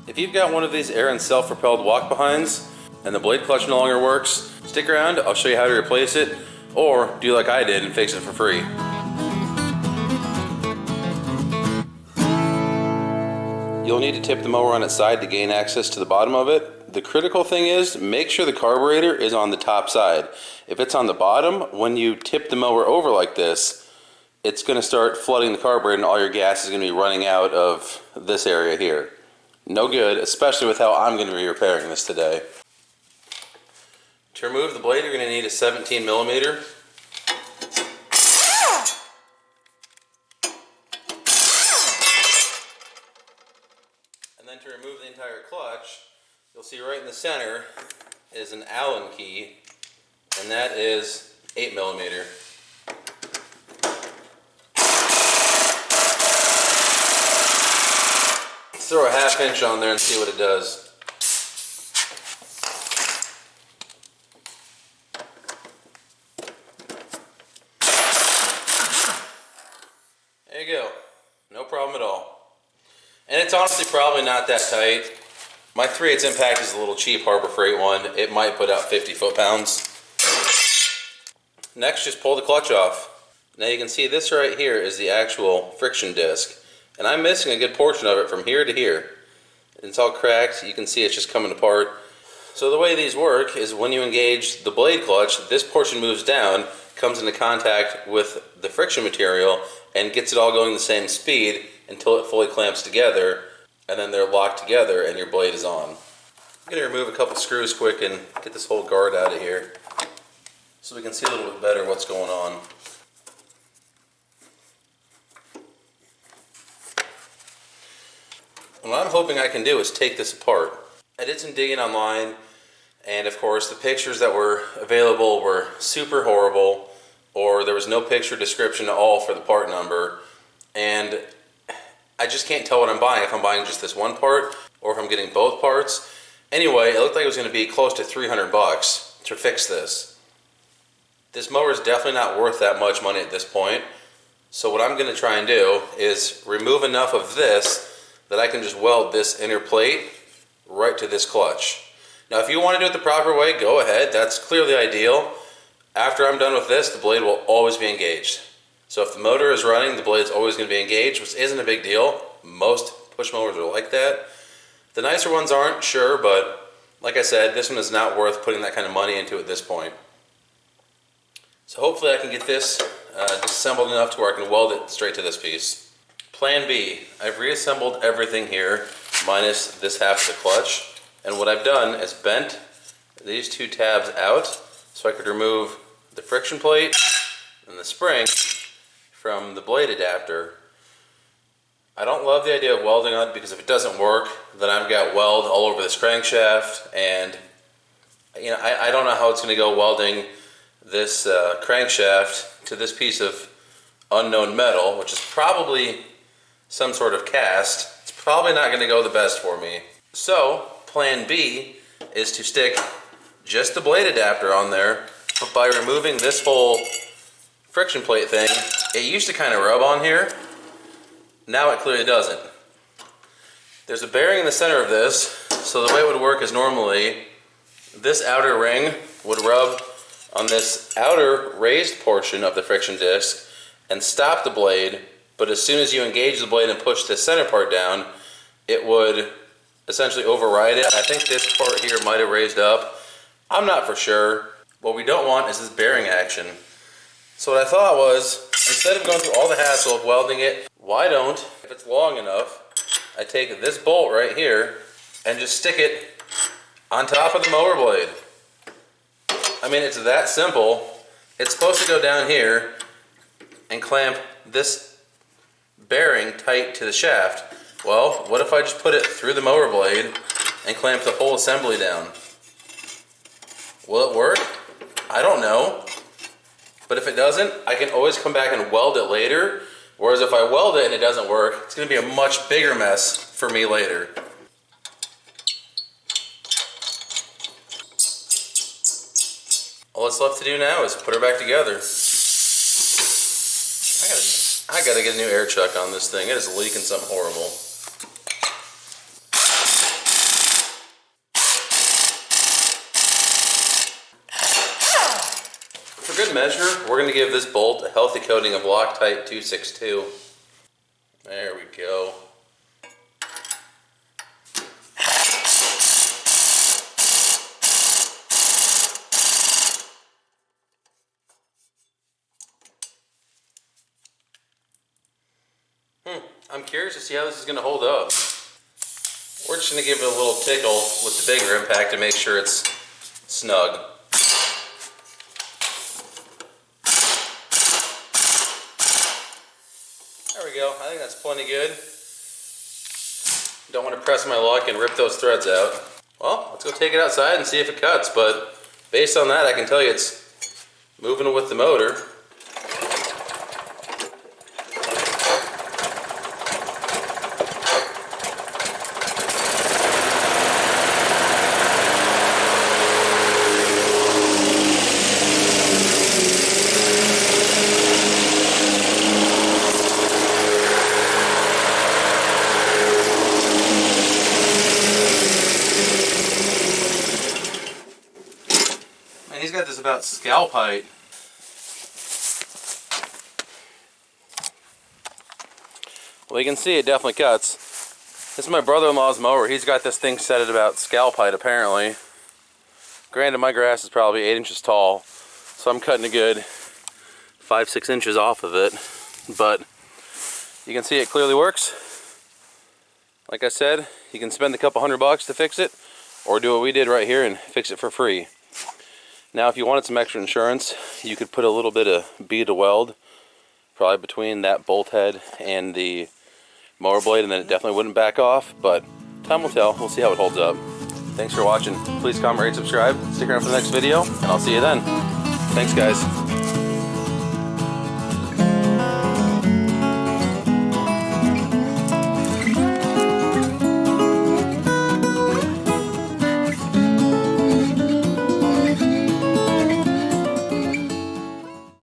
If you've got one of these Ariens self-propelled walk-behinds and the blade clutch no longer works, stick around, I'll show you how to replace it, or do like I did and fix it for free. You'll need to tip the mower on its side to gain access to the bottom of it. The critical thing is, make sure the carburetor is on the top side. If it's on the bottom, when you tip the mower over like this, it's going to start flooding the carburetor and all your gas is going to be running out of this area here. No good, especially with how I'm going to be repairing this today. To remove the blade, you're going to need a 17 millimeter. And then to remove the entire clutch, you'll see right in the center is an Allen key, and that is 8 millimeter. Throw a ½ inch on there and see what it does. There you go. No problem at all. And it's honestly probably not that tight. My 3/8 impact is a little cheap Harbor Freight one. It might put out 50 foot-pounds. Next, just pull the clutch off. Now you can see this right here is the actual friction disc. And I'm missing a good portion of it from here to here. It's all cracked. You can see it's just coming apart. So the way these work is when you engage the blade clutch, this portion moves down, comes into contact with the friction material, and gets it all going the same speed until it fully clamps together, and then they're locked together and your blade is on. I'm going to remove a couple screws quick and get this whole guard out of here so we can see a little bit better what's going on. What I'm hoping I can do is take this apart. I did some digging online, and of course the pictures that were available were super horrible, or there was no picture description at all for the part number, and I just can't tell what I'm buying, if I'm buying just this one part or if I'm getting both parts. Anyway, it looked like it was going to be close to 300 bucks to fix this. This mower is definitely not worth that much money at this point, so what I'm going to try and do is remove enough of this that I can just weld this inner plate right to this clutch. Now if you want to do it the proper way, go ahead, that's clearly ideal. After I'm done with this, the blade will always be engaged. So if the motor is running, the blade's always going to be engaged, which isn't a big deal. Most push mowers are like that. The nicer ones aren't, sure, but like I said, this one is not worth putting that kind of money into at this point. So hopefully I can get this disassembled enough to where I can weld it straight to this piece. Plan B, I've reassembled everything here, minus this half of the clutch, and what I've done is bent these two tabs out so I could remove the friction plate and the spring from the blade adapter. I don't love the idea of welding on it because if it doesn't work, then I've got weld all over this crankshaft, and you know, I don't know how it's going to go welding this crankshaft to this piece of unknown metal, which is probably some sort of cast. It's probably not going to go the best for me. So plan B is to stick just the blade adapter on there, but by removing this whole friction plate thing, it used to kind of rub on here. Now it clearly doesn't. There's a bearing in the center of this, so the way it would work is normally this outer ring would rub on this outer raised portion of the friction disc and stop the blade, but as soon as you engage the blade and push the center part down, it would essentially override it. I think this part here might have raised up. I'm not for sure. What we don't want is this bearing action. So what I thought was, instead of going through all the hassle of welding it, why don't, if it's long enough, I take this bolt right here and just stick it on top of the mower blade. I mean, it's that simple. It's supposed to go down here and clamp this bearing tight to the shaft. Well, what if I just put it through the mower blade and clamp the whole assembly down? Will it work? I don't know. But if it doesn't, I can always come back and weld it later. Whereas if I weld it and it doesn't work, it's going to be a much bigger mess for me later. All that's left to do now is put her back together. I gotta get a new air chuck on this thing. It is leaking something horrible. For good measure, we're going to give this bolt a healthy coating of Loctite 262. There we go. I'm curious to see how this is going to hold up. We're just going to give it a little tickle with the bigger impact to make sure it's snug. There we go. I think that's plenty good. Don't want to press my luck and rip those threads out. Well, let's go take it outside and see if it cuts, but based on that I can tell you it's moving with the motor. He's got this about scalp height. Well, you can see it definitely cuts. This is my brother-in-law's mower. He's got this thing set at about scalp height apparently. Granted, my grass is probably 8 inches tall, so I'm cutting a good 5-6 inches off of it. But you can see it clearly works. Like I said, you can spend a couple $100 to fix it, or do what we did right here and fix it for free. Now, if you wanted some extra insurance, you could put a little bit of bead to weld, probably between that bolt head and the mower blade, and then it definitely wouldn't back off, but time will tell. We'll see how it holds up. Thanks for watching. Please comment, rate, subscribe, stick around for the next video, and I'll see you then. Thanks, guys.